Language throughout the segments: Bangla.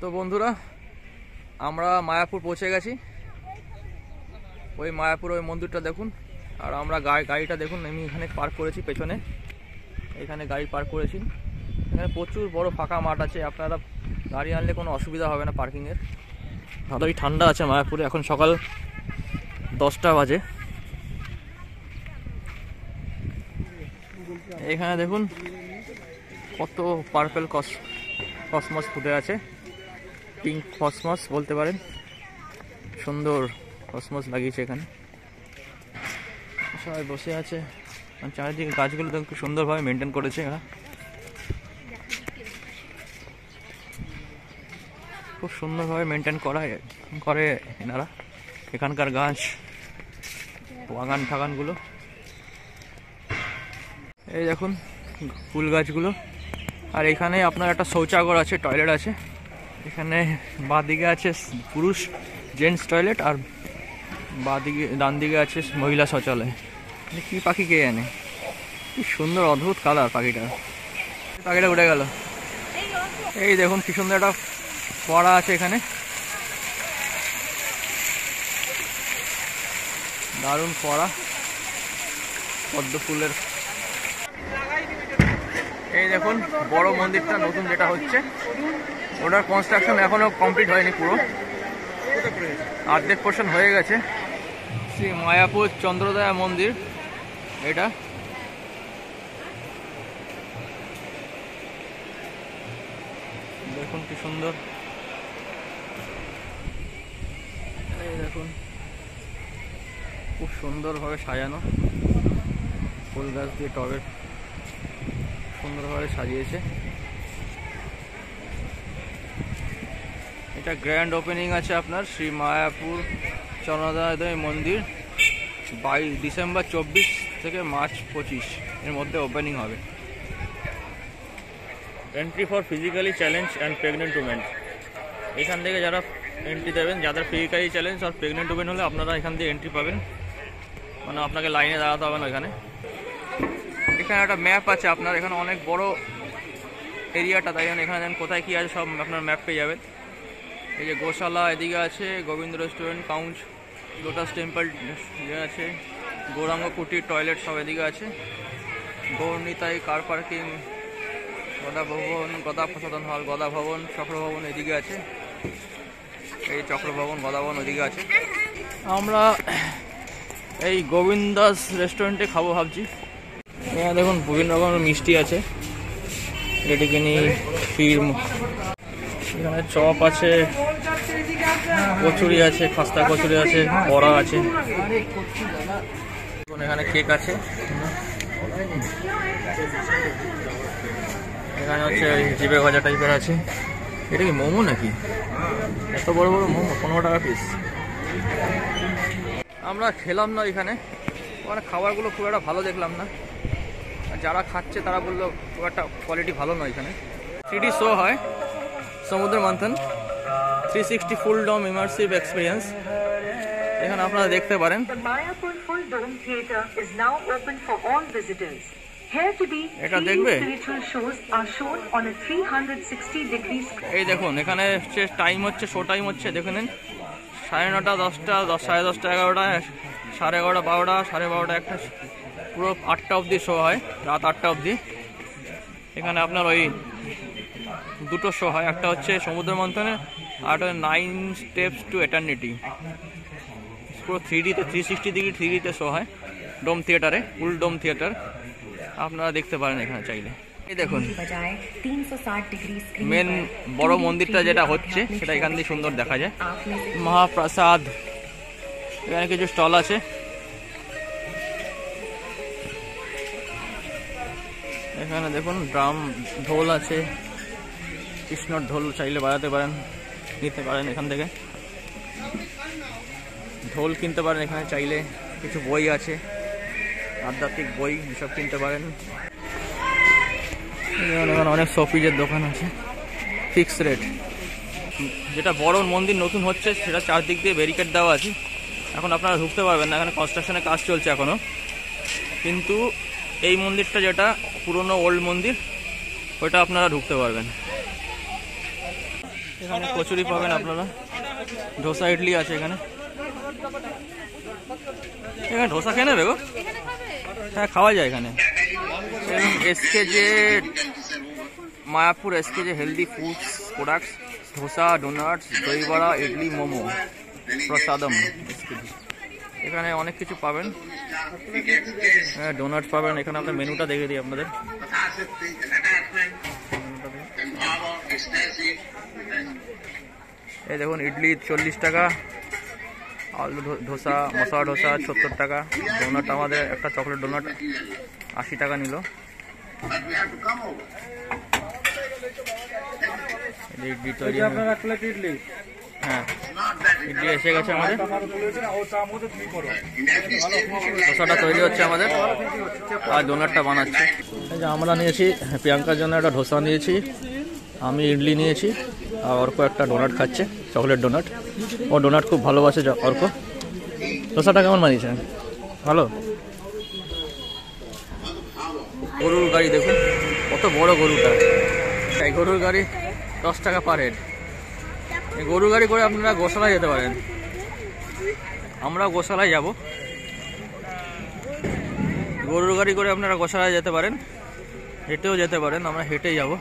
তো বন্ধুরা, আমরা মায়াপুর পৌঁছে গেছি। ওই মায়াপুর ওই মন্দিরটা দেখুন, আর আমরা গাড়িটা দেখুন আমি এখানে পার্ক করেছি পেছনে। এখানে গাড়ি পার্ক করেছি। এখানে প্রচুর বড় ফাঁকা মাঠ আছে, আপনারা গাড়ি আনলে কোনো অসুবিধা হবে না পার্কিংয়ের। ভালোই ঠান্ডা আছে মায়াপুরে, এখন সকাল 10টা বাজে। এখানে দেখুন কত পার্পল কসমস ফুটে আছে, পিঙ্ক কসমস বলতে পারেন। সুন্দর কসমস লাগিয়েছে এখানে, সবাই বসে আছে। চারিদিকে গাছগুলো তো খুব সুন্দরভাবে মেনটেন করেছে এরা, খুব সুন্দরভাবে মেনটেন করে এনারা এখানকার গাছ বাগান ঠাগানগুলো। এই দেখুন ফুল গাছগুলো। আর এখানে আপনার একটা শৌচাগার আছে, টয়লেট আছে। এখানে বাঁদিকে আছে পুরুষ জেন্টস টয়লেট, আর বাঁদিকে ডান দিকে আছে মহিলা শৌচালয়। কি পাখি কে জানে, কি সুন্দর অদ্ভুত কালার পাখিটা উঠে গেল। এই দেখুন কি সুন্দর একটা ফোয়ারা আছে এখানে, দারুণ ফোয়ারা পদ্ম ফুলের। এই দেখুন বড় মন্দিরটা নতুন যেটা হচ্ছে, ওটার কনস্ট্রাকশন এখনো কমপ্লিট হয়নি, পুরো অর্ধেক পোর্শন হয়ে গেছে। শ্রী মায়াপুর চন্দ্রদয়া মন্দির এটা। দেখুন কি সুন্দর, এই দেখুন খুব সুন্দরভাবে সাজানো, ফুল গাছ দিয়ে টবে সুন্দরভাবে সাজিয়েছে। এটা গ্র্যান্ড ওপেনিং আছে আপনার শ্রী মায়াপুর চন্দ্রদয় মন্দির 22 ডিসেম্বর 24 থেকে মার্চ 25 এর মধ্যে ওপেনিং হবে। Entry for physically challenge and pregnant women. এখান থেকে যারা এন্ট্রি দেবেন, যাদের ফিজিক্যালি চ্যালেঞ্জ আর প্রেগনেন্ট উমেন হলে আপনারা এখান থেকে এন্ট্রি পাবেন, মানে আপনাকে লাইনে দাঁড়াতে হবে না এখানে। এখানে একটা ম্যাপ আছে আপনার, এখানে অনেক বড় এরিয়াটা, তাই জন্য এখানে যেন কোথায় কী আছে সব আপনার ম্যাপ পেয়ে যাবেন। এই যে গোশালা এদিকে আছে, গোবিন্দ রেস্টুরেন্ট, কাউন্ট, লোটাস টেম্পল আছে, গৌরাঙ্গ কুটির, টয়লেট সব এদিকে আছে। গৌরনীতাই কার পার্কিং, গদা ভবন, গদা প্রসাদন হল, গদা ভবন, চক্রভবন এদিকে আছে। এই চক্রভবন, গদা ভবন ওদিকে আছে। আমরা এই গোবিন্দাস রেস্টুরেন্টে খাবো ভাবছি। এখানে দেখুন বিভিন্ন রকমের মিষ্টি আছে, লেডিকেনি, ক্ষীর, এখানে চপ আছে, কচুরি আছে, খাস্তা কচুরি আছে, বড়া আছে, এখানে কেক আছে। এখানে হচ্ছে জিভে ভাজা টাইপের আছে। এটা কি মোমো নাকি? এত বড় বড় মোমো, 15 টাকা পিস। আমরা খেলাম না এখানে, ওখানে খাবারগুলো খুব একটা ভালো দেখলাম না। যারা খাচ্ছে তারা বললো খুব একটা কোয়ালিটি ভালো নয়। এখানে 3D শো হয়, সমুদ্র মন্থন 360 ফুল ডোম ইমার্সিভ এক্সপিরিয়েন্স, এখানে আপনারা দেখতে পারেন। এটা দেখবে, এই দেখুন এখানে টাইম হচ্ছে, শো টাইম হচ্ছে দেখে নিন, 9:30, 10টা, 10:30, 11টা, 11:30, 12টা, 12:30, 1টা, পুরো 8টা অবধি শো হয়, রাত 8টা অবধি। এখানে আপনার ওই দুটো শো হয়, একটা হচ্ছে সমুদ্র মন্থনে, আর একটা 9 স্টেপস টু এটার্নিটি। পুরো 3Dতে 360 ডিগ্রি 3Dতে শো হয়, ডোম থিয়েটারে, ফুল ডোম থিয়েটার, আপনারা দেখতে পারেন এখানে চাইলে। এই দেখুন মেন বড় মন্দিরটা যেটা হচ্ছে সেটা এখান দিয়ে সুন্দর দেখা যায়। মহাপ্রসাদ, এখানে কিছু স্টল আছে। এখানে দেখুন ড্রাম, ঢোল আছে, কৃষ্ণর ঢোল চাইলে বাজাতে পারেন, নিতে পারেন এখান থেকে, ঢোল কিনতে পারেন এখানে চাইলে। কিছু বই আছে, আধ্যাত্মিক বই, এসব কিনতে পারেন। এখানে অনেক শপিজের দোকান আছে, ফিক্স রেট। যেটা বড় মন্দির নতুন হচ্ছে সেটা চারদিক দিয়ে ব্যারিকেড দেওয়া আছে, এখন আপনারা ঢুকতে পারবেন না, এখানে কনস্ট্রাকশনের কাজ চলছে এখনো। কিন্তু এই মন্দিরটা যেটা পুরনো ওল্ড মন্দির, ওটা আপনারা ঢুকতে পারবেন। এখানে কচুরি পাবেন আপনারা, ধোসা ইডলি আছে এখানে। এখানে ধোসা খেয়ে নেবে গো? হ্যাঁ খাওয়া যায় এখানে। SKJ Mayapur SKJ healthy foods products, dosa, donuts, dahi bara, idli, momo, প্রসাদম। এখানে অনেক কিছু পাবেন। হ্যাঁ ডোনাটস পাবেন এখানে। আপনার মেনুটা দেখে দিই আপনাদের। এই দেখুন ইডলি 40 টাকা, আলু ধোসা, মশলা ধোসা 70 টাকা, ডোনাট আমাদের একটা চকলেট ডোনাট 80 টাকা নিল। ইডলি তৈরি, হ্যাঁ ইডলি এসে গেছে আমাদের, ধোসাটা তৈরি হচ্ছে আমাদের আর ডোনাটটা বানাচ্ছে। আমরা নিয়েছি প্রিয়াঙ্কার জন্য একটা ধোসা নিয়েছি, আমি ইডলি নিয়েছি আর অর্ক একটা ডোনাট খাচ্ছে, চকলেট ডোনাট। ও ডোনাট খুব ভালোবাসে অর্ক। ধোসাটা কেমন বানিয়েছে? ভালো। গরুর গাড়ি দেখুন কত বড় গরুটা। এই গরুর গাড়ি 10 টাকা পার হেড। এই গরুর গাড়ি করে আপনারা গোশালায় যেতে পারেন। আমরা গোশালায় যাব। গরুর গাড়ি করে আপনারা গোশালায় যেতে পারেন, হেঁটেও যেতে পারেন, আমরা হেঁটেই যাব।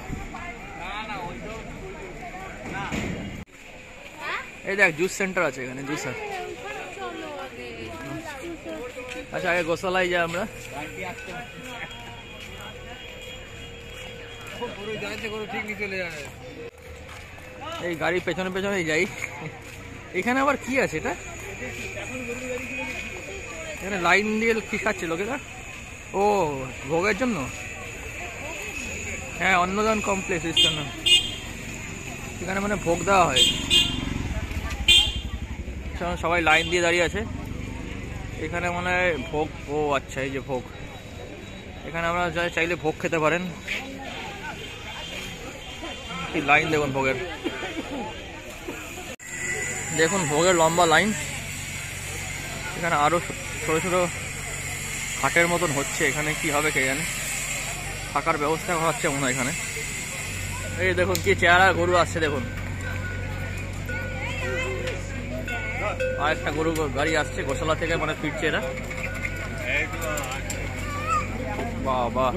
এই দেখ জুস সেন্টার আছে এখানে, জুসার। আচ্ছা আগে গোশালায় যাই আমরা। এই গাড়ির পেছনে পেছনেই যাই। এখানে আবার কি আছে এটা? এখানে লাইন দিয়ে কি খাচ্ছে লোকেরা? ও ভোগের জন্য। হ্যাঁ অন্নদান কমপ্লেক্স ইস্টার্ন, এখানে মানে ভোগ দেওয়া হয়। সবাই লাইন দিয়ে দাঁড়িয়ে আছে এখানে, মনে হয় ভোগ। ও আচ্ছা এই যে ভোগ, এখানে আমরা চাইলে ভোগ খেতে পারেন। লাইন দেখুন ভোগের, দেখুন ভোগের লম্বা লাইন। এখানে আরো ছোট ছোট হাটের মতন হচ্ছে, এখানে কি হবে কে জানে। থাকার ব্যবস্থা হচ্ছে মনে হয় এখানে। এই দেখুন কি চেহারা গরু আসছে দেখুন। আর একটা গরু গাড়ি আসছে গোশালা থেকে, মানে ফিরছে এরা। বাহ বাহ,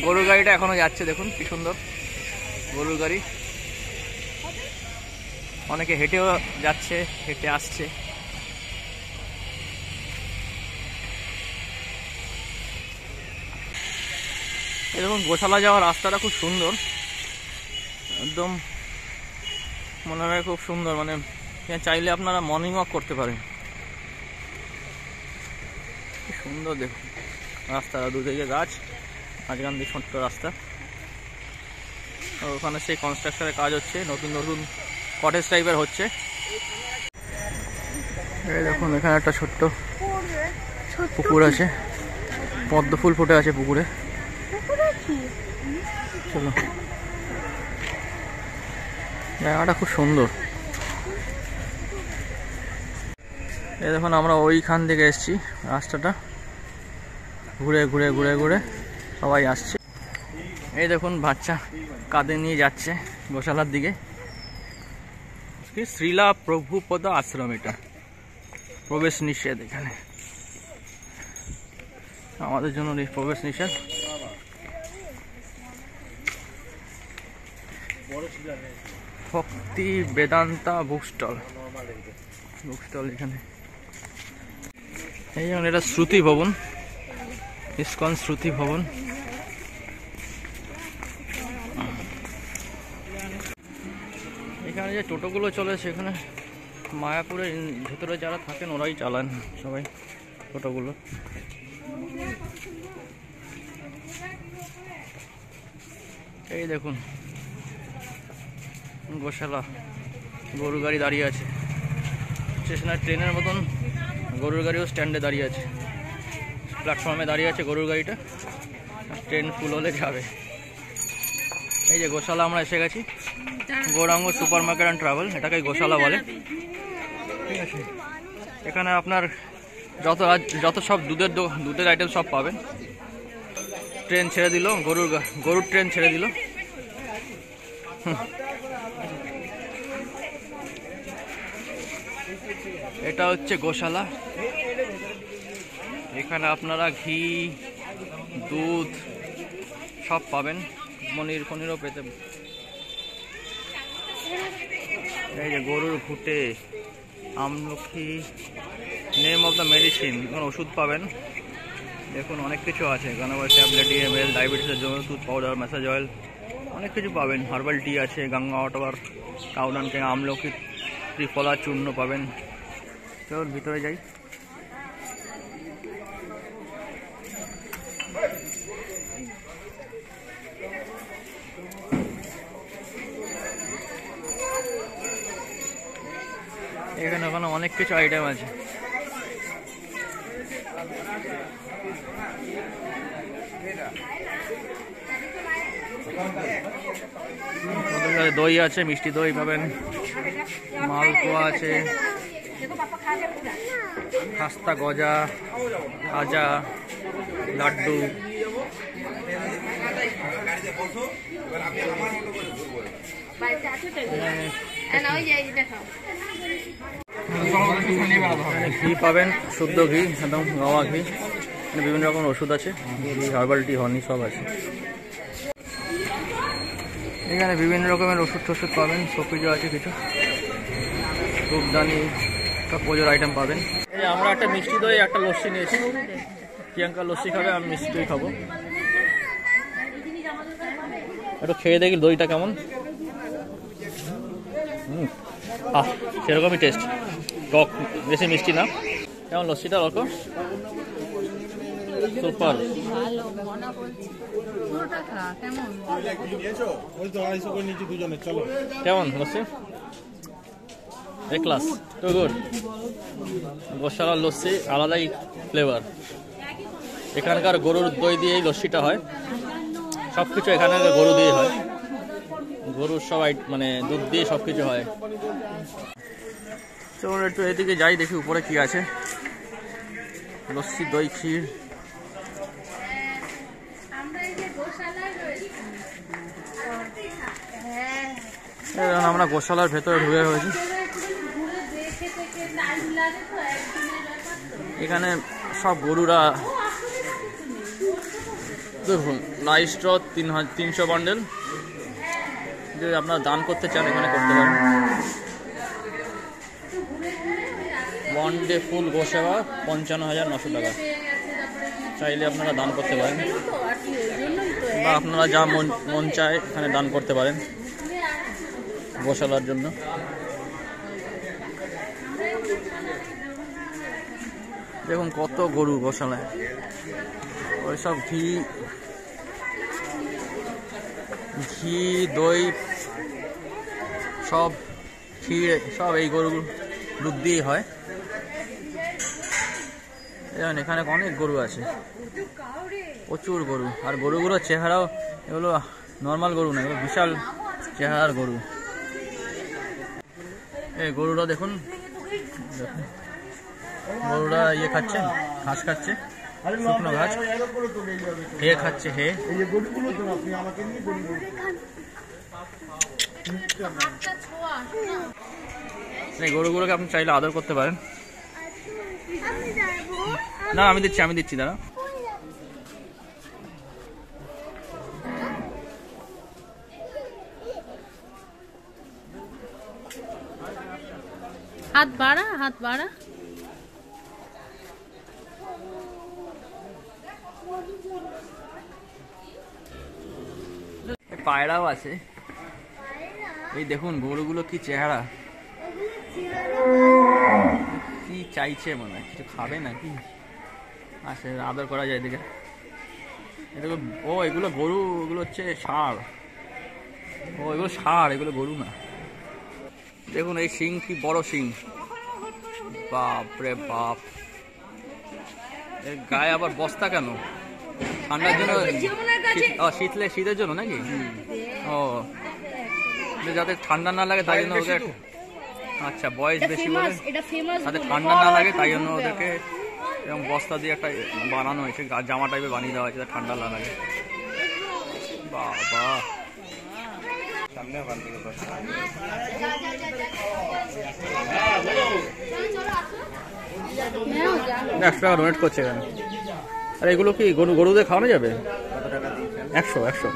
গরুর গাড়িটা এখনো যাচ্ছে দেখুন কি সুন্দর গরুর গাড়ি। অনেকে হেঁটেও যাচ্ছে, হেঁটে আসছে। এরকম গোশালা যাওয়ার রাস্তাটা খুব সুন্দর, একদম মনে হয় খুব সুন্দর। মানে চাইলে আপনারা মর্নিং ওয়াক করতে পারেন। কি সুন্দর দেখুন রাস্তাটা, দুদিকে গাছ, মাঝখান দিয়ে ছোট্ট রাস্তা। ওখানে সেই কনস্ট্রাকশনের কাজ হচ্ছে, নতুন নতুন কটেজ টাইপের হচ্ছে। এই দেখুন এখানে একটা ছোট্ট পুকুর আছে, পদ্ম ফুল ফুটে আছে পুকুরে। চলো, জায়গাটা খুব সুন্দর। এই দেখুন আমরা ওইখান থেকে এসেছি, রাস্তাটা ঘুরে ঘুরে ঘুরে ঘুরে সবাই আসছে। এই দেখুন বাচ্চা কাঁধে নিয়ে যাচ্ছে গোশালার দিকে। শ্রীলা প্রভুপদ আশ্রম, এটা প্রবেশ নিষেধ এখানে, আমাদের জন্য প্রবেশ নিষেধ। ভক্তি বেদান্তা বুক স্টল, এখানে। এই যেমন এটা শ্রুতি ভবন, ইসকন শ্রুতি ভবন। এখানে যে টোটোগুলো চলে সেখানে মায়াপুরের ভেতরে যারা থাকেন ওরাই চালান সবাই টোটোগুলো। এই দেখুন গোশালা, গরুর গাড়ি দাঁড়িয়ে আছে স্টেশনের, ট্রেনের মতন গরুর গাড়িও স্ট্যান্ডে দাঁড়িয়ে আছে, প্ল্যাটফর্মে দাঁড়িয়ে আছে গরুর গাড়িটা। ট্রেন ফুল হলে যাবে। এই যে গোশালা আমরা এসে গেছি, Gauranga supermarket and travel, এটাকেই গোশালা বলে। ঠিক আছে, এখানে আপনার যত সব দুধের আইটেম সব পাবেন। ট্রেন ছেড়ে দিল, গরুর ট্রেন ছেড়ে দিল। এটা হচ্ছে গোশালা। এখানে আপনারা ঘি, দুধ সব পাবেন, পনিরও পেতে। এই যে গরুর ঘুটে, আমলকি, নেম অফ দ্য মেডিসিন, এখানে ওষুধ পাবেন। দেখুন অনেক কিছু আছে এখানে, ট্যাবলেট, EML, ডায়াবেটিসের জন্য দুধ পাউডার, ম্যাসাজ অয়েল, অনেক কিছু পাবেন। হার্বাল টি আছে, গঙ্গা ওয়াটার, কাউডান কে, আমলকি ত্রিফলা চূর্ণ পাবেন। চলুন ভিতরে যাই। এখানে ওখানে অনেক কিছু আইটেম আছে। দই আছে, মিষ্টি দই পাবেন, মালপোয়া আছে, খাস্তা, গজা, খাজা, লাড্ডু। ঘি পাবেন, শুদ্ধ ঘি, একদম গাওয়া ঘি। বিভিন্ন রকম ওষুধ আছে, হার্বাল টি, হনি সব আছে। এখানে বিভিন্ন রকমের ওষুধ টষুধ পাবেন, সপিজও আছে কিছু, ধূপদানি, সব পুজোর আইটেম পাবেন। এই আমরা একটা মিষ্টি দই, একটা লস্যি নিয়েছি। প্রিয়াঙ্কা লস্যি খাবে, আমি মিষ্টি দই খাবো। একটু খেয়ে দেখি দইটা কেমন। সেরকমই টেস্ট, টক, বেশি মিষ্টি না। কেমন লস্যিটা? রকম সুপার। কেমন লস্যি? এ ক্লাস, টু গুড। গোশালার লস্যি আলাদাই ফ্লেভার। এখানকার গরুর দই দিয়ে এই লস্যিটা হয়, সব কিছু এখানে গরু দিয়ে হয়, গরুর সব মানে দুধ দিয়ে সব কিছু হয়। চলুন একটু এদিকে যাই, দেখি উপরে কি আছে। লস্যি, দই, ক্ষীর। আমরা গোশালার ভেতরে ঢুকে রয়েছি। এখানে সব গরুরা, দেখুন লাইভ স্টক 300 বান্ডেল। যদি আপনারা দান করতে চান এখানে করতে পারেন। ওয়ান ডে ফুল গোসেবা 55,900 টাকা। চাইলে আপনারা দান করতে পারেন, বা আপনারা যা মন চায় এখানে দান করতে পারেন গোশালার জন্য। দেখুন কত গরু গোশালায়, ওইসব ঘি, দই, সব ক্ষীর, সব এই গরু দুধ দিয়ে হয়। এখানে অনেক গরু আছে, প্রচুর গরু। আর গরুগুলোর চেহারাও, এগুলো নর্মাল গরু না, এগুলো বিশাল চেহারার গরু। এই গরুরা দেখুন, গরুরা ইয়ে খাচ্ছে, ঘাস খাচ্ছে, শুকনো ঘাস, হে খাচ্ছে, হে। এই গরুগুলোকে আপনি চাইলে আদর করতে পারেন। না আমি দিচ্ছি দাঁড়া। হাত বাড়া। পায়রাও আছে। এই দেখুন গরুগুলো কি চেহারা, কি চাইছে, মনে হয় কিছু খাবে নাকি। আচ্ছা আদর করা যায় এদিকে। ও এগুলো গরু, এগুলো হচ্ছে ষাঁড়। ও এগুলো ষাঁড়, এগুলো গরু না। দেখুন এই শিং, কি বড় শিং, বাপ রে বাপ। এর গায়ে আবার বস্তা কেন? ঠান্ডার জন্য, শীতের জন্য নাকি? ও যাতে ঠান্ডা না লাগে তাই জন্য ওদের। আচ্ছা বয়স বেশি বলে যাতে ঠান্ডা না লাগে তাই জন্য ওদেরকে এরকম বস্তা দিয়ে একটা বানানো হয়েছে, জামা টাইপের বানিয়ে দেওয়া হয়েছে ঠান্ডা না লাগে। বাবা, 100 টাকা ডোনেট করছে এখানে। আর এগুলো কি গরুদের খাওয়ানো যাবে? 100।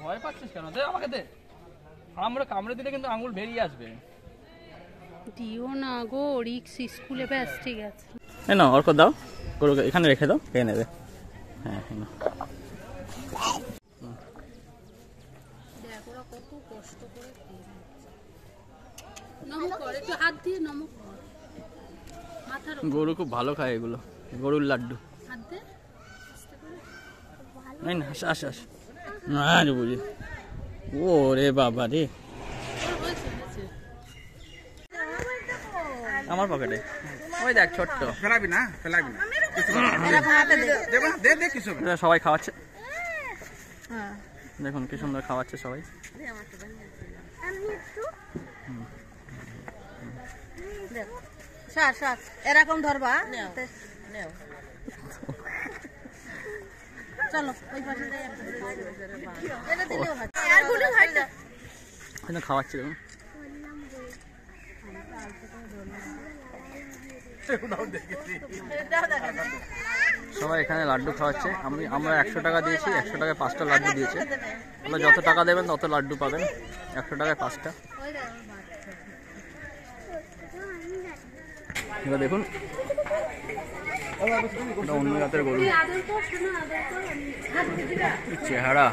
ভয় পাচ্ছিস কেন? দে আমাকে দে। কামড়ে দিলে কিন্তু আঙুল বেরিয়ে আসবে। দিও না গো, রিক্স। স্কুলে ব্যাস ঠিক আছে। না অর্ক দাও, গরুকে এখানে রেখে দাও, খেয়ে নেবে। হ্যাঁ না, দেখো ওরা কত কষ্ট করে নমক করে, একটু হাত দিয়ে নমক কর মাথার উপর। গরু খুব ভালো খায় এগুলো, গরুর লাড্ডু। হাত দে নাই না, আস না রে বুঝি। ও রে বাবা রে, আমার পকেটে ওই দেখ ছোট্ট। ফেলাবি না সবাই খাওয়াচ্ছে, দেখুন কি সুন্দর খাওয়াচ্ছে সবাই। এরকম ধরবা, চলো ওই পাশে খাওয়াচ্ছে দেখুন। সবাই এখানে লাড্ডু খাওয়াচ্ছে। আমরা 100 টাকা দিয়েছি, 100 টাকায় 5টা লাড্ডু দিয়েছে। আপনারা যত টাকা দেবেন তত লাড্ডু পাবেন, 100 টাকায় 5টা। এবার দেখুন অন্য জাতের গরু, চেহারা।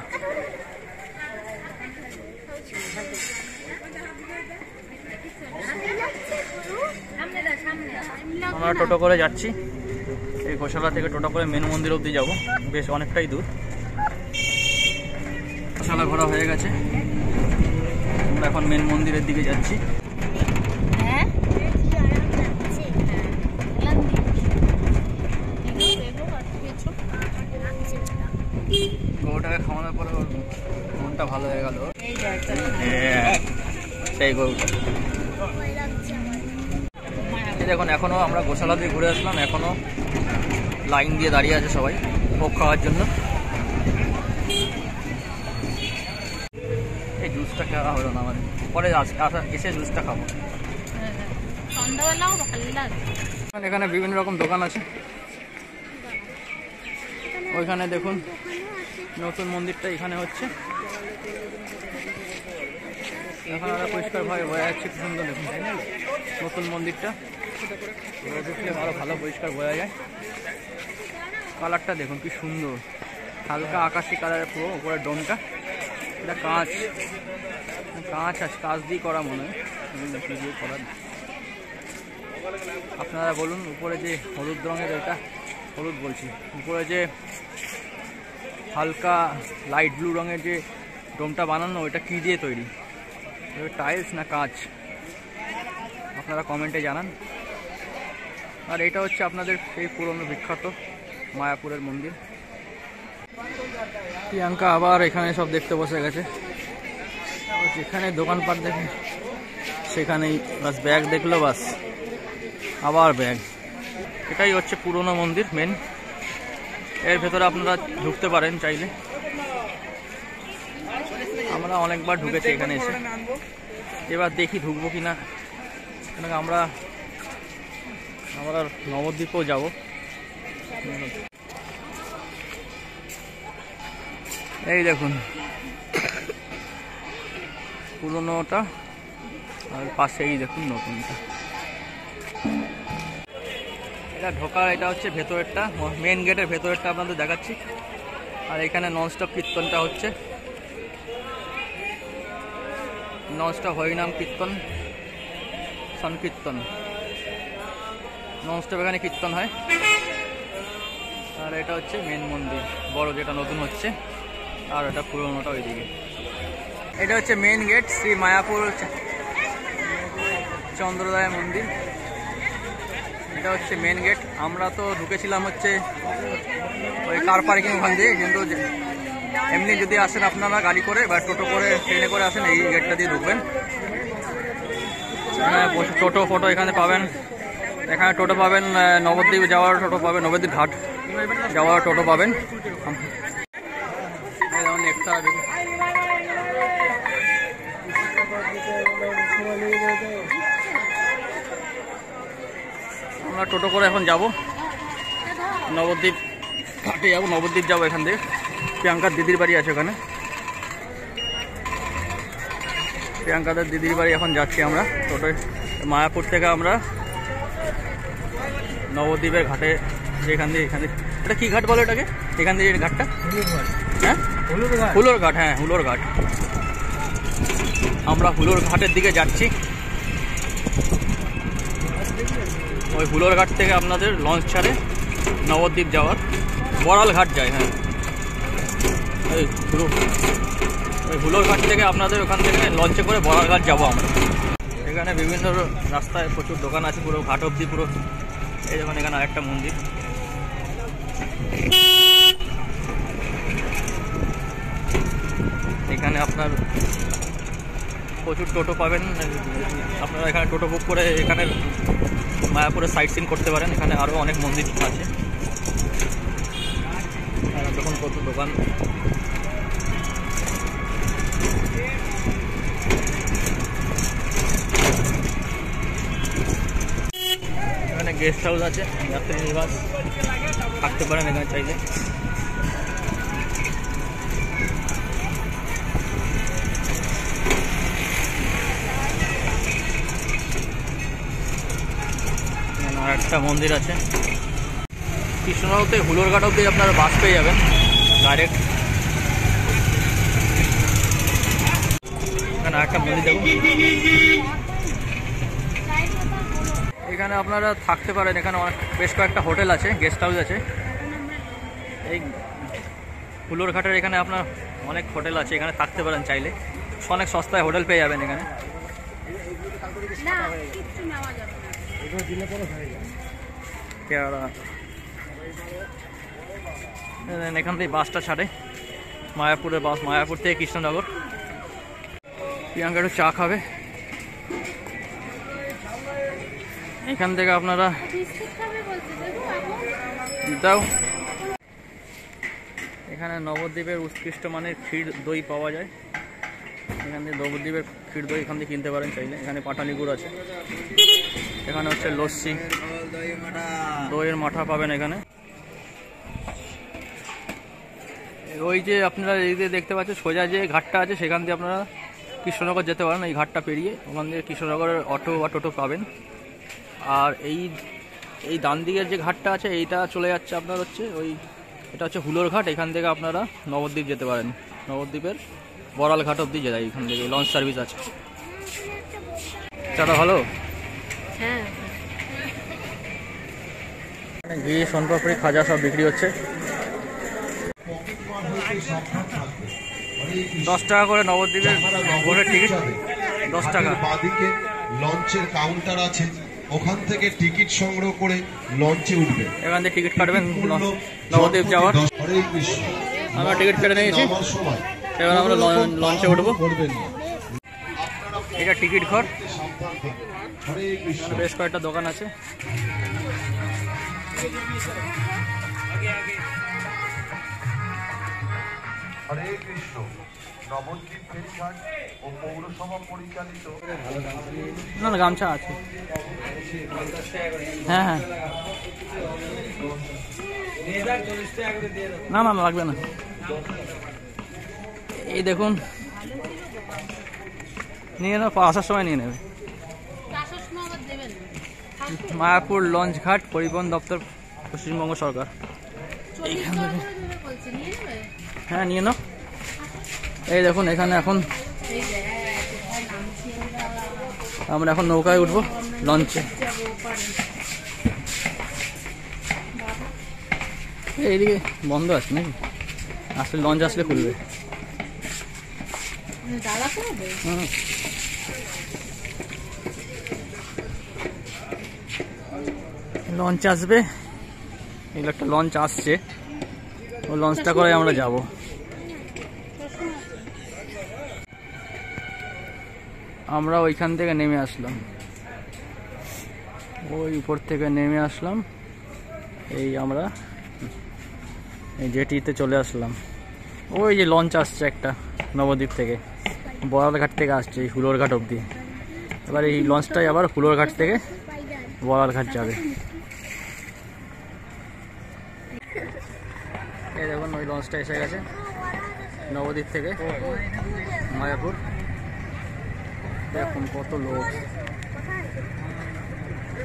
আমরা টোটো করে যাচ্ছি, এই গোশালা থেকে টোটো করে মেন মন্দির অবধি যাব, বেশ অনেকটাই দূর। গোশালা ঘোরা হয়ে গেছে, আমরা এখন মেন মন্দিরের দিকে যাচ্ছি। গরুটাকে খাওয়ানোর পরে মনটা ভালো হয়ে গেল, সেই গরুটা। দেখুন এখনো আমরা গোশালা দিয়ে ঘুরে আসলাম, এখনো লাইন দিয়ে দাঁড়িয়ে আছে সবাই ভোগ খাওয়ার জন্য। এই জুসটা খাওয়া হলো না, মানে পরে এসে জুসটা খাবো। এখানে বিভিন্ন রকম দোকান আছে। ওইখানে দেখুন নতুন মন্দিরটা এখানে হচ্ছে, এখন আমরা পরিষ্কারভাবে বোঝা যাচ্ছে, কি সুন্দর দেখুন নতুন মন্দিরটা। দেখলে আরো ভালো পরিষ্কার বোঝা যায়। কালারটা দেখুন কি সুন্দর, হালকা আকাশি কালারের পুরো উপরে ডোমটা। এটা কাঁচ আছে, কাঁচ দিয়ে করা মনে হয়, দিয়ে করা। আপনারা বলুন, উপরে যে হলুদ রঙের, এটা হলুদ বলছি, উপরে যে হালকা লাইট ব্লু রঙের যে ডোমটা বানানো, ওইটা কি দিয়ে তৈরি? টাইলস না কাঁচ? আপনারা কমেন্টে জানান। আর এটা হচ্ছে আপনাদের সেই পুরনো বিখ্যাত মায়াপুরের মন্দির। প্রিয়াঙ্কা আবার এখানে সব দেখতে বসে গেছে, যেখানে দোকানপাট দেখে সেখানেই বাস ব্যাগ দেখলো, বাস আবার ব্যাগ। এটাই হচ্ছে পুরনো মন্দির মেন। এর ভেতরে আপনারা ঢুকতে পারেন চাইলে, আমরা অনেকবার ঢুকেছি এখানে এসে। এবার দেখি ঢুকবো কিনা, কেন আমরা আবার নবদ্বীপও যাব। এই দেখুন পুরনোটা, আর পাশেই দেখুন নতুনটা। এটা ঢোকার, এটা হচ্ছে ভেতরেরটা, মেন গেটের ভেতরেরটা আপনাদের দেখাচ্ছি। আর এখানে ননস্টপ কীর্তনটা হচ্ছে, ননস্টপ হরিনাম কীর্তন, সংকীর্তন, ননস্টপ এখানে কীর্তন হয়। আর এটা হচ্ছে মেন মন্দির বড়, যেটা নতুন হচ্ছে, আর এটা পুরোনোটা ওইদিকে। এটা হচ্ছে মেন গেট, শ্রী মায়াপুর চন্দ্রোদয় মন্দির। এটা হচ্ছে মেন গেট। আমরা তো ঢুকেছিলাম হচ্ছে ওই কার পার্কিং ওখান দিয়ে, কিন্তু এমনি যদি আসেন আপনারা গাড়ি করে বা টোটো করে ট্রেনে করে আসেন, এই গেটটা দিয়ে ঢুকবেন। এখানে টোটো ফটো এখানে পাবেন, এখানে টোটো পাবেন, নবদ্বীপ যাওয়ার টোটো পাবেন, নবদ্বীপ ঘাট যাওয়ার টোটো পাবেন। আমরা টোটো করে এখন যাব নবদ্বীপ ঘাটে, যাবো নবদ্বীপ যাবো। এখান থেকে প্রিয়াঙ্কার দিদির বাড়ি আছে ওখানে, প্রিয়াঙ্কাদের দিদির বাড়ি এখন যাচ্ছি আমরা টোটোয়। মায়াপুর থেকে আমরা নবদ্বীপের ঘাটে, যেখান দিয়ে এখানে এটা কি ঘাট বলো এটাকে, এখান থেকে ঘাটটা, হ্যাঁ হুলোর ঘাট, হ্যাঁ হুলোর ঘাট। আমরা হুলোর ঘাটের দিকে যাচ্ছি। ওই হুলোর ঘাট থেকে আপনাদের লঞ্চ ছাড়ে নবদ্বীপ যাওয়ার, বড়াল ঘাট যায়। হ্যাঁ ওই হুলোর ঘাট থেকে আপনাদের ওখান থেকে লঞ্চে করে বড়াল ঘাট যাবো আমরা। এখানে বিভিন্ন রাস্তায় প্রচুর দোকান আছে, পুরো ঘাট অবধি পুরো। এই দেখুন এখানে আরেকটা মন্দির। এখানে আপনার প্রচুর টোটো পাবেন, আপনারা এখানে টোটো বুক করে এখানে মায়াপুরে সাইট সিন করতে পারেন। এখানে আরও অনেক মন্দির আছে, দেখুন প্রচুর দোকান। এখানে গেস্ট হাউস আছে, যাত্রী নিবাস, থাকতে পারেন এখানে চাইলে। আর একটা মন্দির আছে। কৃষ্ণনগর থেকে হুলোরঘাট অব্দি আপনারা বাস পেয়ে যাবেন ডাইরেক্ট। এখানে একটা মন্দির দেখুন, এখানে আপনারা থাকতে পারেন। এখানে বেশ কয়েকটা হোটেল আছে, গেস্ট হাউস আছে। এই হুলোর ঘাটের এখানে আপনার অনেক হোটেল আছে, এখানে থাকতে পারেন চাইলে। অনেক সস্তায় হোটেল পেয়ে যাবেন এখানে। এখান থেকে বাসটা ছাড়ে মায়াপুরের বাস, মায়াপুর থেকে কৃষ্ণনগর। প্রিয়াঙ্কা একটু চা খাবে, এখান থেকে আপনারা দাও। এখানে নবদ্বীপের উৎকৃষ্ট মানের ক্ষীর দই পাওয়া যায়। এখান থেকে নবদ্বীপের ক্ষীর দই এখান থেকে কিনতে পারেন চাইলে। এখানে পাটালি গুড় আছে, এখানে হচ্ছে লস্যি, দইয়ের মাঠা পাবেন এখানে। ওই যে আপনারা এই যে দেখতে পাচ্ছেন সোজা যে ঘাটটা আছে, সেখান দিয়ে আপনারা কৃষ্ণনগর যেতে পারেন। এই ঘাটটা পেরিয়ে ওখান দিয়ে কৃষ্ণনগরের অটো বা টোটো পাবেন। আর এই ডান দিকের যে ঘাটটা আছে, এইটা চলে যাচ্ছে আপনার হচ্ছে ওই, এটা হচ্ছে হুলোর ঘাট। এখান থেকে আপনারা নবদ্বীপ যেতে পারেন, নবদ্বীপের বড়াল ঘাট অবধি যায়। এখান থেকে লঞ্চ সার্ভিস আছে। চাটা ভালো, হ্যাঁ। ঘি, সোনপাপড়ি, খাজা সব বিক্রি হচ্ছে। 10 টাকা করে নবদ্বীপের বোটের টিকিট, 10 টাকা। বাদিকে লঞ্চের কাউন্টার আছে, ওখান থেকে টিকিট সংগ্রহ করে লঞ্চে উঠবে। এখান থেকে টিকিট কাটবেন নবদ্বীপ যাওয়ার। আমরা টিকিট কেটে নিয়েছি, এবার আমরা লঞ্চে উঠবো। এটা টিকিট ঘর, বেশ কয়েকটা দোকান আছে। হরে কৃষ্ণ। নবদ্বীপ ফেরিঘাট ও পৌরসভা পরিচালিত। না না, গামছা আছে। হ্যাঁ হ্যাঁ, না না লাগবে না। এই দেখুন, নিয়ে নেবে, আসার সময় নিয়ে নেবে। মায়াপুর লঞ্চ ঘাট, পরিবহন দপ্তর, পশ্চিমবঙ্গ সরকার। এইখান থেকে হ্যাঁ নিয়ে নাও। এই দেখুন এখানে এখন আমরা এখন নৌকায় উঠবো, লঞ্চে। এইদিকে বন্ধ আছে নাকি? আসলে লঞ্চ আসলে খুলবে। লঞ্চ আসবে, এই একটা লঞ্চ আসছে, ওই লঞ্চটা করে আমরা যাব। আমরা ওইখান থেকে নেমে আসলাম। ওই উপর থেকে নেমে আসলাম, এই আমরা এই জেটিতে চলে আসলাম। ওই যে লঞ্চ আসছে একটা নবদ্বীপ থেকে, বড়ালঘাট থেকে আসছে এই হুলোরঘাট অবধি। এবার এই লঞ্চটাই আবার হুলোরঘাট থেকে বড়ালঘাট যাবে। এই দেখুন ওই লঞ্চটা এসে গেছে নবদ্বীপ থেকে মায়াপুর। দেখুন কত লোক,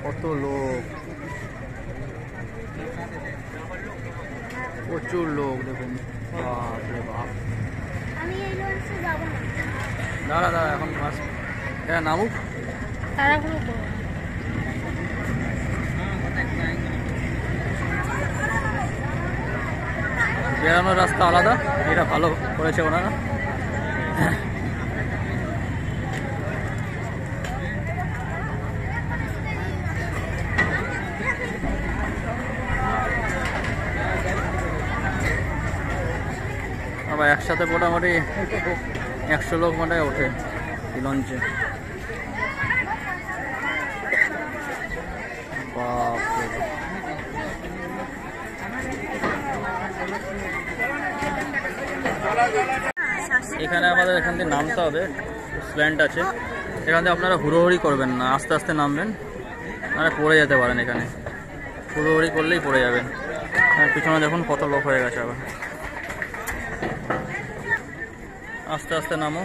কত লোক, প্রচুর লোক। দেখুন বাপরে বাপ। দাঁড়া দাঁড়া, এখন এটা নামুক। বেরানোর রাস্তা আলাদা, এটা ভালো করেছে ওনারা। আবার একসাথে মোটামুটি 100 লোক মানে ওঠে এই লঞ্চে। এখানে আমাদের এখান থেকে নামতে হবে, স্ল্যান্ড আছে এখান থেকে। আপনারা হুড়োহুড়ি করবেন না, আস্তে আস্তে নামবেন, মানে পড়ে যেতে পারেন। এখানে হুড়োহুড়ি করলেই পড়ে যাবেন। পিছনে দেখুন কত লোক হয়ে গেছে। আবার আস্তে আস্তে নামো।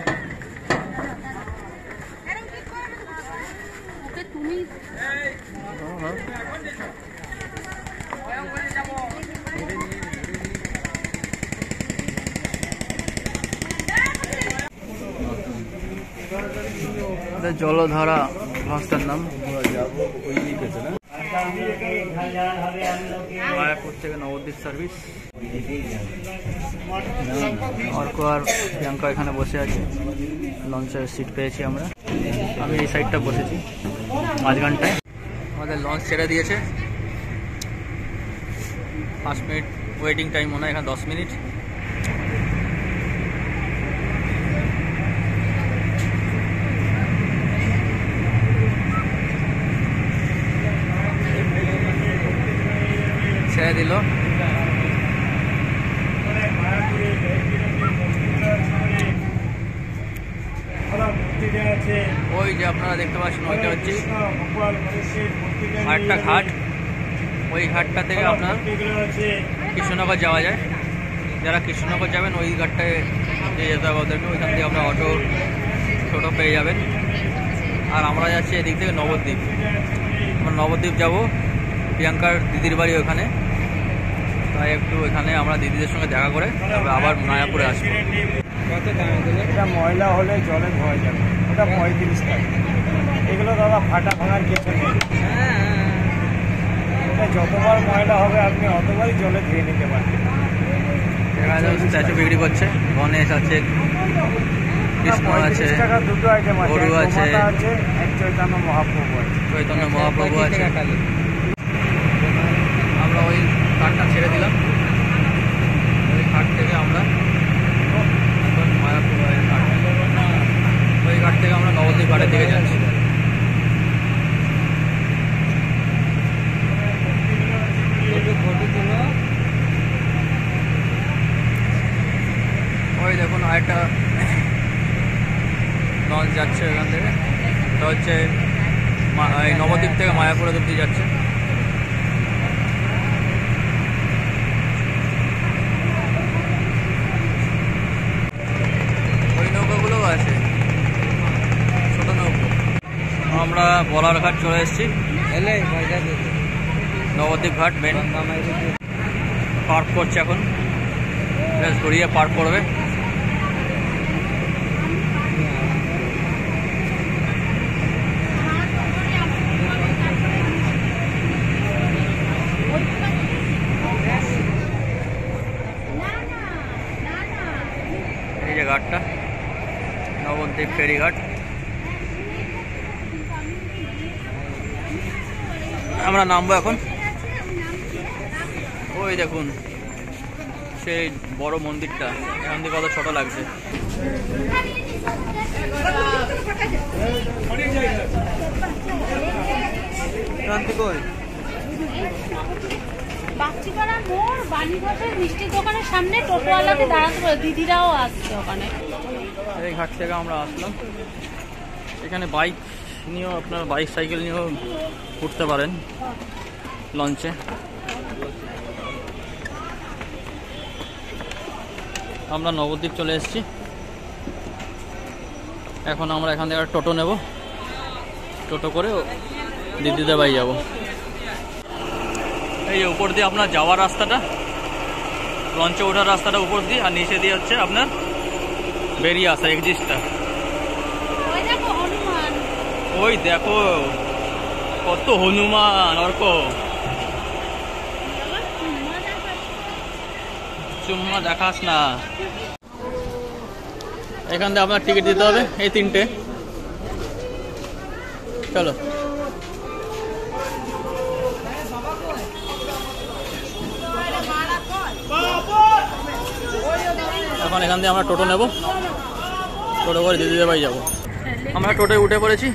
জলধারা লঞ্চটার নাম। মায়াপুর থেকে নবদ্বীপ সার্ভিস। অর্ক আর প্রিয়াঙ্কা এখানে বসে আছে, লঞ্চের সিট পেয়েছি আমরা। আমি এই সাইডটা বসেছি মাঝখানটায়। আমাদের লঞ্চ ছেড়ে দিয়েছে, 5 মিনিট ওয়েটিং টাইম মনে হয়, এখানে 10 মিনিট। ছেড়ে দিল। ওই যে আপনারা দেখতে পাচ্ছেন, ওইটা হচ্ছে আরেকটা ঘাট। ওই ঘাটটা থেকে আপনার কৃষ্ণনগর যাওয়া যায়। যারা কৃষ্ণনগর যাবেন ওই ঘাটটায় দিয়ে যেতে হবে ওদেরকে। ওইখান থেকে আপনার অটো টোটো পেয়ে যাবেন। আর আমরা যাচ্ছি এদিক থেকে নবদ্বীপ। আমরা নবদ্বীপ যাব, প্রিয়াঙ্কার দিদির বাড়ি ওখানে। তাই একটু এখানে আমরা দিদিদের সঙ্গে দেখা করে তারপরে আবার মায়াপুরে আসবো। এটা ময়লা হলে জলে ধোয়া যাবে, ওটা 35 টাকা। এগুলো দাদা ফাটা ভাঙার কিছু নেই, এটা যতবার ময়লা হবে আপনি অতবারই জলে ধুয়ে নিতে পারবেন। এখানে স্ট্যাচু বিক্রি করছে, গণেশ আছে, কৃষ্ণ আছে, 35 টাকা দুটো আইটেম আছে, গরু আছে, এক চৈতন্য মহাপ্রভু আছে। চৈতন্য মহাপ্রভু আছে। আমরা ওই ঘাটটা ছেড়ে দিলাম, ওই ঘাট থেকে আমরা মায়াপুর ঘাট, ওই ঘাট থেকে আমরা নবদ্বীপ ঘাটের দিকে যাচ্ছি। ওই দেখুন আরেকটা লঞ্চ যাচ্ছে ওইখান থেকে। এটা হচ্ছে এই নবদ্বীপ থেকে মায়াপুর অবধি যাচ্ছে। ওই নৌকাগুলোও আছে, ছোট নৌকো। আমরা বলারঘাট চলে এসেছি, নবদ্বীপ ঘাট মেন। পার্ক করছে এখন, বেশ ঘুরিয়ে পার্ক করবে। এই যে ঘাটটা নবদ্বীপ ফেরিঘাট। আমরা নামবো এখন। ওই দেখুন সেই বড় মন্দিরটা, এখান থেকে কত ছোট লাগছে। বাচ্চিপাড়া মোড় বাণীঘাটের মিষ্টির দোকানের সামনে টোটোওয়ালাকে দাঁড়াতে পারে, দিদিরাও আসছে ওখানে। এই ঘাট থেকে আমরা আসলাম। এখানে বাইক নিয়েও আপনারা বাইক সাইকেল নিয়েও উঠতে পারেন লঞ্চে। আমরা নবদ্বীপ চলে এসেছি। এখন আমরা এখান থেকে টোটো নেব, টোটো করে দিদিদের বাড়ি যাব। এই উপর দিয়ে আপনার যাওয়ার রাস্তাটা, লঞ্চে ওঠার রাস্তাটা উপর দিয়ে, আর নিচে দিয়ে হচ্ছে আপনার বেরিয়ে আসা এক্সিটটা। ওই দেখো কত হনুমান, অর্ক চুম্মা দেখাস না। এখান থেকে আপনার টিকিট দিতে হবে, এই 3টে। চলো এখন এখান থেকে আমরা টোটো নেব, টোটো করে দিদিদের বাড়ি যাবো। আমরা টোটোয় উঠে পড়েছি।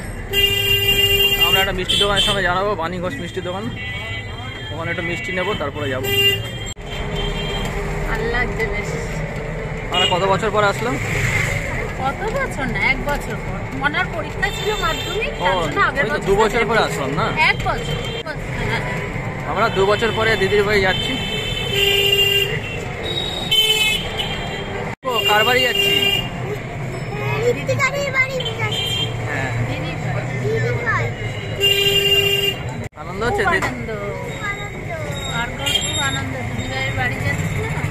আমরা একটা মিষ্টির দোকানের সামনে জানাবো, বাণী ঘোষ মিষ্টির দোকান, ওখানে একটা মিষ্টি নেবো, তারপরে যাবো। আমরা কত বছর পরে আসলাম? কত বছর না, 1 বছর পর। মনার পরীক্ষা ছিল মাধ্যমিক, ও 2 বছর পরে আসলাম না? 1 বছর। আমরা 2 বছর পরে দিদির বাড়ি যাচ্ছি। ও কার বাড়ি যাচ্ছি? হ্যাঁ, আনন্দ হচ্ছে। আনন্দ আর খুব আনন্দ। দিদিভাইয়ের বাড়ি যাচ্ছি না,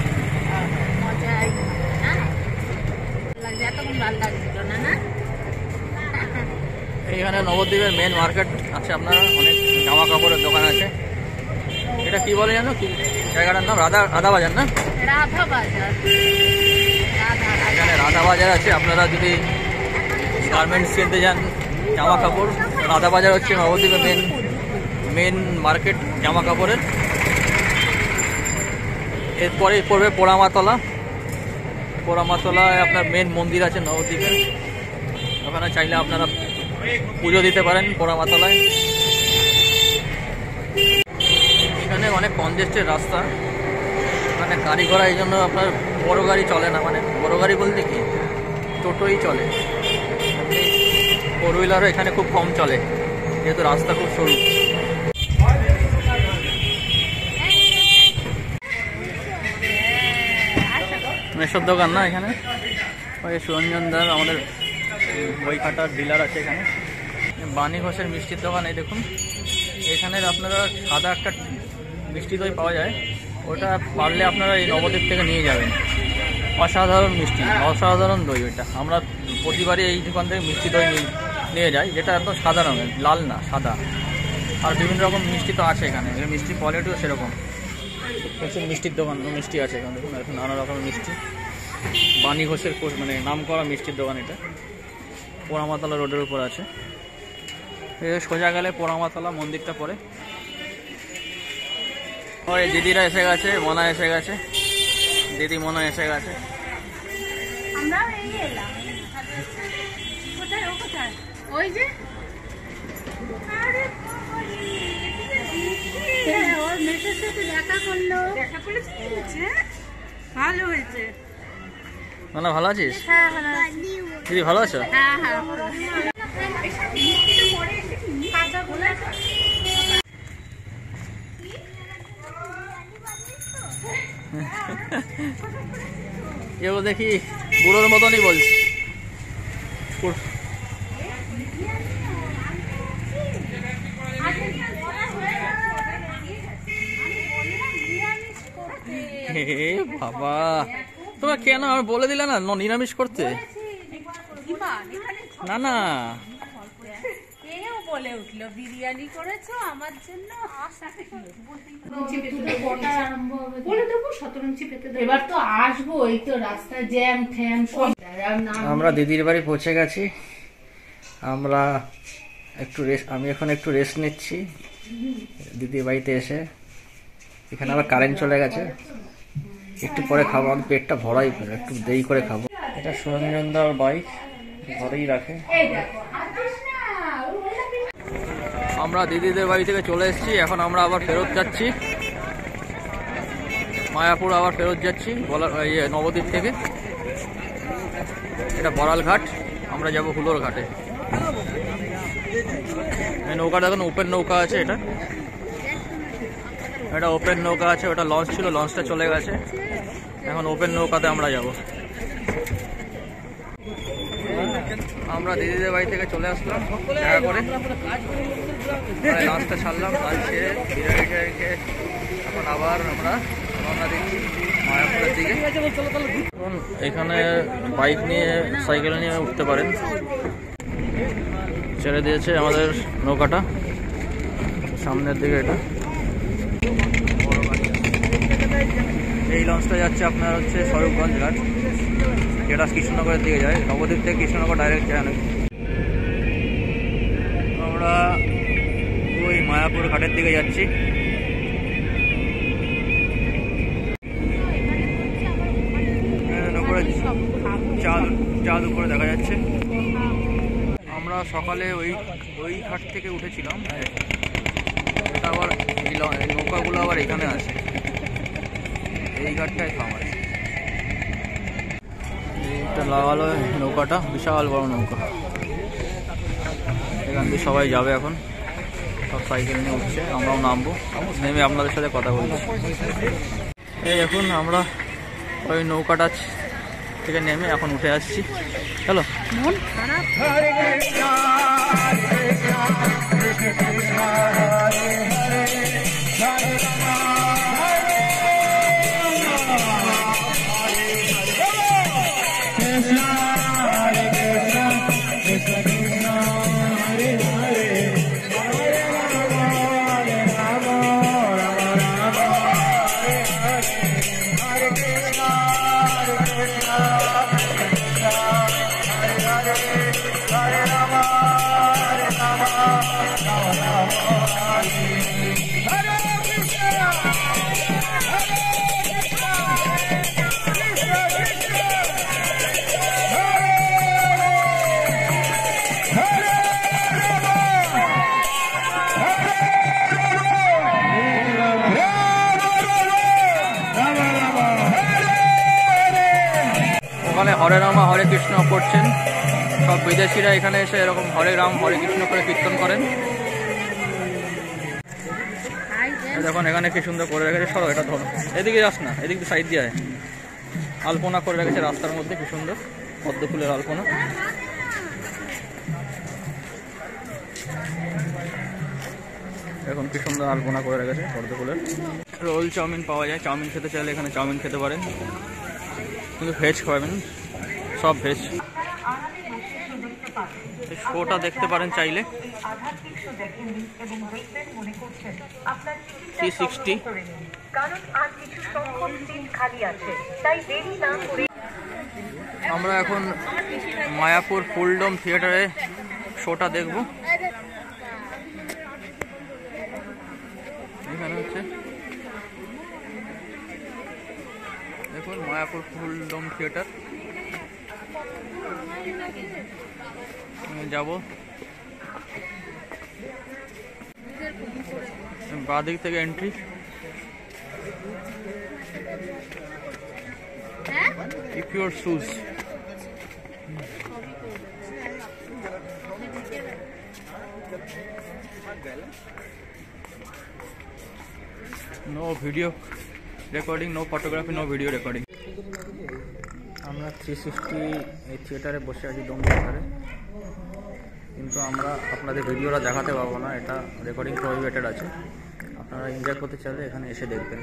মজা লাগছে, এতক্ষণ ভালো লাগছিল না। না এইখানে নবদ্বীপের মেন মার্কেট আছে, আপনার অনেক জামা কাপড়ের দোকান আছে। এটা কি বলে জানো, কি জায়গাটার নাম? রাধা বাজার না? রাধা বাজার। এখানে রাধা বাজার আছে। আপনারা যদি গার্মেন্টস কিনতে যান, জামা কাপড়, রাধা বাজার হচ্ছে নবদ্বীপের মেন মার্কেট জামা কাপড়ের। এরপরে পড়বে পোড়ামাতলা। পোড়ামাতলায় আপনার মেন মন্দির আছে নবদ্বীপের, ওখানে চাইলে আপনারা পুজো দিতে পারেন পোড়ামাতলায়। এখানে অনেক কনজেস্টেড রাস্তা, মানে গাড়ি ঘোড়া, এই জন্য আপনার বড় গাড়ি চলে না। মানে বড় গাড়ি বলতে কি, টোটোই চলে। 4 হুইলারও এখানে খুব কম চলে, যেহেতু রাস্তা খুব সরু। মেশোর দোকান না এখানে? ওই সুরঞ্জনদার আমাদের বই খাটার ডিলার আছে এখানে। বাণী ঘোষের মিষ্টির দোকান, এই দেখুন। এখানের আপনারা সাদা একটা মিষ্টি দই পাওয়া যায়, ওটা পারলে আপনারা এই নবদ্বীপ থেকে নিয়ে যাবেন। অসাধারণ মিষ্টি, অসাধারণ দই ওইটা। আমরা প্রতিবারই এই দোকান থেকে মিষ্টি দই নিয়ে যাই, যেটা একদম সাদা রঙের, লাল না সাদা। আর বিভিন্ন রকম মিষ্টি তো আছে এখানে, মিষ্টির কোয়ালিটিও সেরকম। প্রচুর মিষ্টির দোকান, মিষ্টি আছে এখানে দেখুন, এখন নানা রকমের মিষ্টি। বাণী ঘোষের মানে নাম করা মিষ্টির দোকান এটা, পোড়ামাতলা রোডের উপর আছে। সোজা গেলে পোড়ামাতলা মন্দিরটা পড়ে। ওই দিদিরা এসে গেছে, মনা এসে গেছে, দিদি মনা এসে গেছে। ওই যে ওর মেয়েটার সাথে দেখা করলো, ভালো হয়েছে। মনা ভালো আছিস? হ্যাঁ ভালো। দিদি ভালো আছো? হ্যাঁ হ্যাঁ। এগুলো দেখি বুড়োর মতনই বলছি। বাবা, তোমরা কেন বলে দিলে না নিরামিষ করতে? না না, বলে উঠলো বিরিয়ানি করেছো আমার জন্য। এবার তো আসবো, এই তো রাস্তায় জ্যাম ঠ্যাম সব। আমরা দিদির বাড়ি পৌঁছে গেছি। আমরা একটু আমি এখন একটু রেস্ট নিচ্ছি দিদির বাড়িতে এসে। এখানে আবার কারেন্ট চলে গেছে, একটু পরে খাবো। আমি পেটটা ভরাই, একটু দেরি করে খাবো। এটা সুরঞ্জনদার বাইক, ঘরেই রাখে। আমরা দিদিদের বাড়ি থেকে চলে এসেছি, এখন আমরা আবার ফেরত যাচ্ছি মায়াপুর, আবার ফেরত যাচ্ছি নবদ্বীপ থেকে। এটা বড়াল ঘাট, আমরা যাব হুলোর ঘাটে। এই নৌকাটা দেখুন ওপেন নৌকা আছে, এটা ওপেন নৌকা আছে, ওটা লঞ্চ ছিল, লঞ্চটা চলে গেছে, এখন ওপেন নৌকাতে আমরা যাব। আমরা দিদিদের বাড়ি থেকে চলে আসলাম দেখা করে, লাঞ্চটা ছাড়লাম, লাঞ্চ ছেড়ে বিরিয়ানি খেয়ে এখন আবার আমরা রওনা দিচ্ছি মায়াপুরের দিকে। এখন এখানে বাইক নিয়ে সাইকেল নিয়ে উঠতে পারেন, ছেড়ে দিয়েছে আমাদের নৌকাটা সামনের দিকে। এটা এই লঞ্চটা যাচ্ছে আপনার হচ্ছে স্বরূপগঞ্জ ঘাট, যেটা কৃষ্ণনগরের দিকে যায়, নবদ্বীপ থেকে কৃষ্ণনগর ডাইরেক্ট যায় না। আমরা ওই মায়াপুর ঘাটের দিকে যাচ্ছি। চাঁদ উপরে দেখা যাচ্ছে। আমরা সকালে ওই ঘাট থেকে উঠেছিলাম, এটা আবার এই নৌকাগুলো আবার এখানে আছে, এই ঘাটটায় থামায়। এইটা লাগালো নৌকাটা, বিশাল বড় নৌকা, এখান দিয়ে সবাই যাবে এখন, সব সাইকেল নিয়ে উঠছে, আমরাও নামবো, নেমে আপনাদের সাথে কথা বলছি। এই এখন আমরা ওই নৌকাটা থেকে নেমে এখন উঠে আসছি। চলো। মন খারাপ। ওখানে হরে রামা হরে কৃষ্ণ করছেন সব বিদেশিরা, এখানে এসে এরকম হরে রাম হরে কৃষ্ণ করে কীর্তন করেন। দেখুন এখানে কি সুন্দর করে রেখেছে, সরো এটা ধরো, এদিকে যাস না, এদিকে সাইড দিয়ে আলপনা করে রেখেছে রাস্তার মধ্যে, কি সুন্দর পদ্ম ফুলের আলপনা। এখন কি সুন্দর আলপনা করে রেখেছে পদ্ম ফুলের। রোল চাউমিন পাওয়া যায়, চাউমিন খেতে চাইলে এখানে চাউমিন খেতে পারেন, কিন্তু ভেজ খাওয়াবেন, সব ভেজ। শোটা দেখতে পারেন চাইলে, 360। আমরা এখন মায়াপুর ফুলডম থিয়েটারে শোটা দেখব। এখানে হচ্ছে দেখুন মায়াপুর ফুলডম থিয়েটার, যাব বাদিক থেকে entry. Keep your shoes. No video recording, no photography, no video recording. আমরা 360 এই থিয়েটারে বসে আছি, ডোম থিয়েটারে, কিন্তু আমরা আপনাদের ভিডিওটা দেখাতে পারবো না, এটা রেকর্ডিং প্রহিবিটেড আছে। আপনারা এনজয় করতে চাইলে এখানে এসে দেখবেন।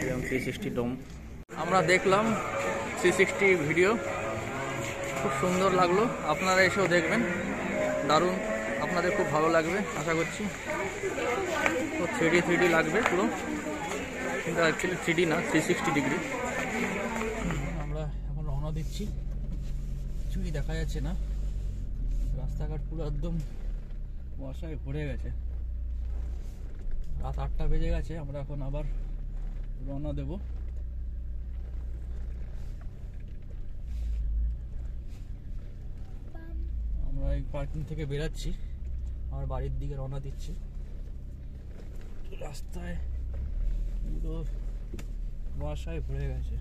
এবং 360 ডোম আমরা দেখলাম, 360 ভিডিও খুব সুন্দর লাগলো, আপনারা এসেও দেখবেন, দারুণ, আপনাদের খুব ভালো লাগবে আশা করছি। তো 3D লাগবে পুরো, কিন্তু অ্যাকচুয়ালি 3D না, 360 ডিগ্রি। আমরা এখন রওনা দিচ্ছি, কিছুই দেখা যাচ্ছে না, রাস্তাঘাট পুরো একদম বর্ষায় ভরে গেছে, রাত 8টা বেজে গেছে। আমরা এখন আবার রওনা দেব। আমরা এই পার্কিং থেকে বেরাচ্ছি, আমার বাড়ির দিকে রওনা দিচ্ছি। রাস্তায় পুরো কুয়াশায় ভরে গেছে।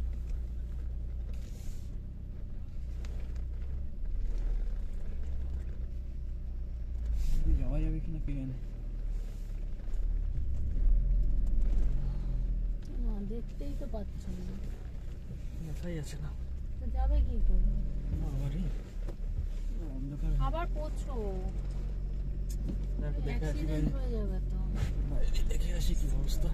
যাওয়া যাবে কিনা কে জানে। দেখতেই তো পাচ্ছ না, দেখাই যাচ্ছে না। তো যাবে কি করে? অন্ধকার আবার পড়ছো, দেখে আসি, অ্যাক্সিডেন্ট হয়ে যাবে তো। দেখে আসি কি অবস্থা।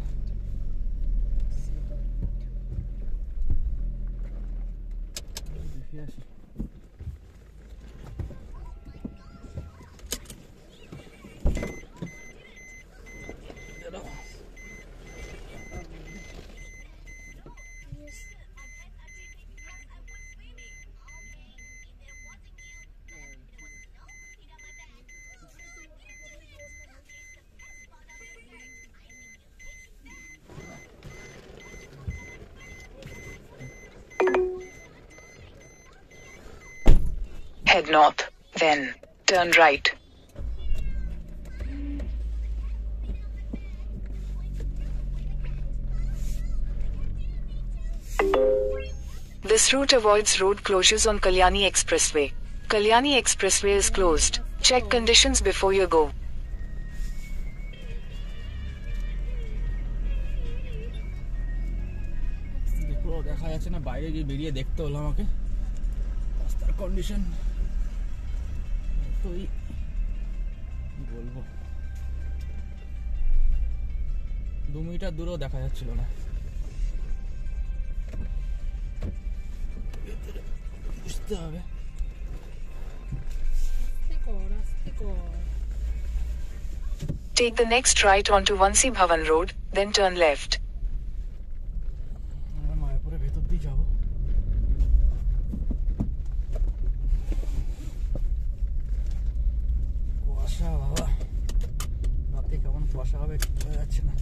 দেখে আসি। Head north, then turn right. This route avoids road closures on Kalyani Expressway. Kalyani Expressway is closed. Check conditions before you go. দেখো দেখা যাচ্ছে না, বাইরে গিয়ে বেরিয়ে দেখতে হলো আমাকে রাস্তার কন্ডিশন। তোই বলবো 2 মিটার দূরেও দেখা যাচ্ছিল না। বুঝতে হবে। Take the next right onto Vansi Bhavan Road, then turn left. আমরা মায়াপুরের ভেতর দিয়ে যাবো। কুয়াশা বাবা, রাতে কেমন কুয়াশা হবে ঠিক বোঝা যাচ্ছে না।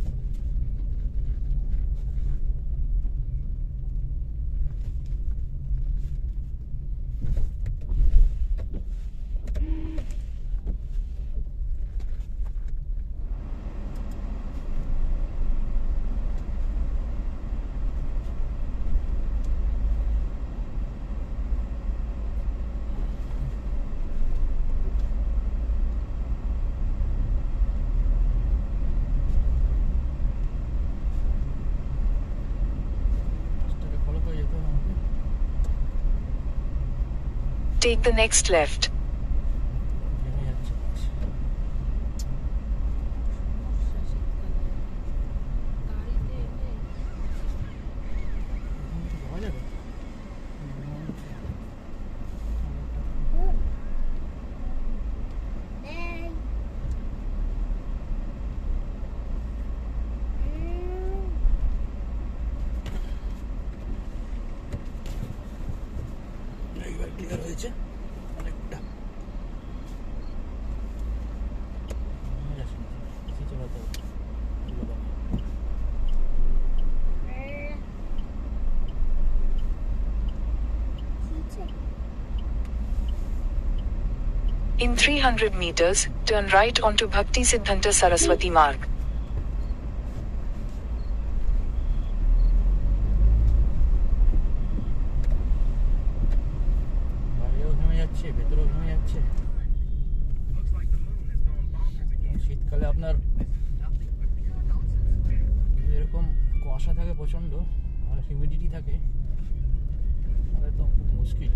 Take the next left. Clear হয়েছে অনেকটা। In 300 meters, turn right onto Bhakti Siddhanta Saraswati Marg. ভেতরেও ঘেমে যাচ্ছে। শীতকালে আপনার এরকম কুয়াশা থাকে প্রচন্ড আর হিউমিডিটি থাকে, তাহলে তো খুব মুশকিল।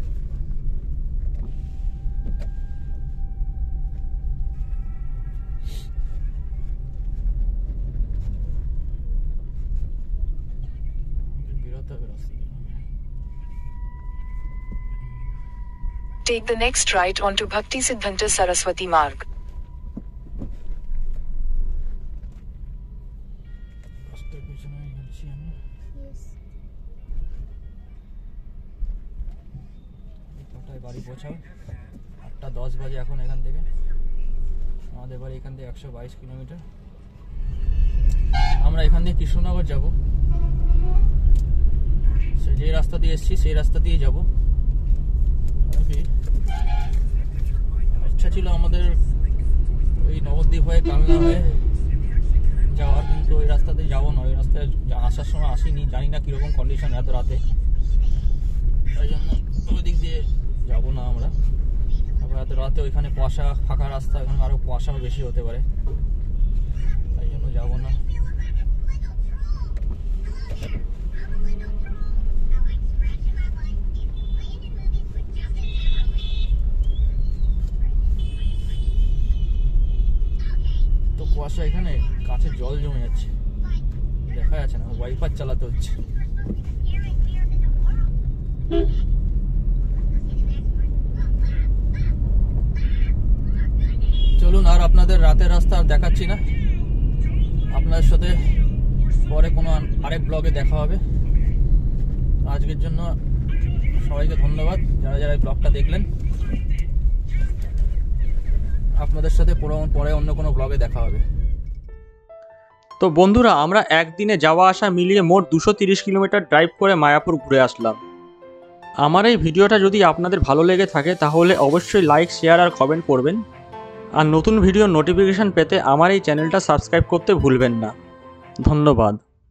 বেরোতে হবে রাস্তা। Take the next right onto Bhakti Siddhanta Saraswati Marg. বাড়ি পৌঁছাও 8:10 বাজে এখন এখান থেকে। আমাদের বাড়ি এখান থেকে 122 কিলোমিটার। আমরা এখান থেকে কৃষ্ণনগর যাব, যে রাস্তা দিয়ে এসেছি সেই রাস্তা দিয়ে যাব। ইচ্ছা ছিল আমাদের ওই নবদ্বীপ হয়ে কালনা হয়ে যাওয়ার, কিন্তু ওই রাস্তাতে যাবো না। ওই রাস্তায় আসার সময় আসিনি, জানি না কীরকম কন্ডিশন এত রাতে, তাই জন্য ওই দিক দিয়ে যাবো না আমরা। তারপর এত রাতে ওইখানে কুয়াশা, ফাঁকা রাস্তা, এখানে আরও কুয়াশাও বেশি হতে পারে, তাই জন্য যাবো না। তো কুয়াশা, এখানে কাছে জল জমে যাচ্ছে, দেখা যাচ্ছে না, ওয়াইপার চালাতে হচ্ছে। চলুন, আর আপনাদের রাতের রাস্তা আর দেখাচ্ছি না, আপনাদের সাথে পরে কোনো আরেক ব্লগে দেখা হবে। আজকের জন্য সবাইকে ধন্যবাদ, যারা যারা এই ব্লগটা দেখলেন। আপনাদের সাথে পরে অন্য কোনো ব্লগে দেখা হবে। তো বন্ধুরা, আমরা একদিনে যাওয়া আসা মিলিয়ে মোট 230 কিলোমিটার ড্রাইভ করে মায়াপুর ঘুরে আসলাম। আমার এই ভিডিওটা যদি আপনাদের ভালো লেগে থাকে তাহলে অবশ্যই লাইক, শেয়ার আর কমেন্ট করবেন। আর নতুন ভিডিও নোটিফিকেশান পেতে আমার এই চ্যানেলটা সাবস্ক্রাইব করতে ভুলবেন না। ধন্যবাদ।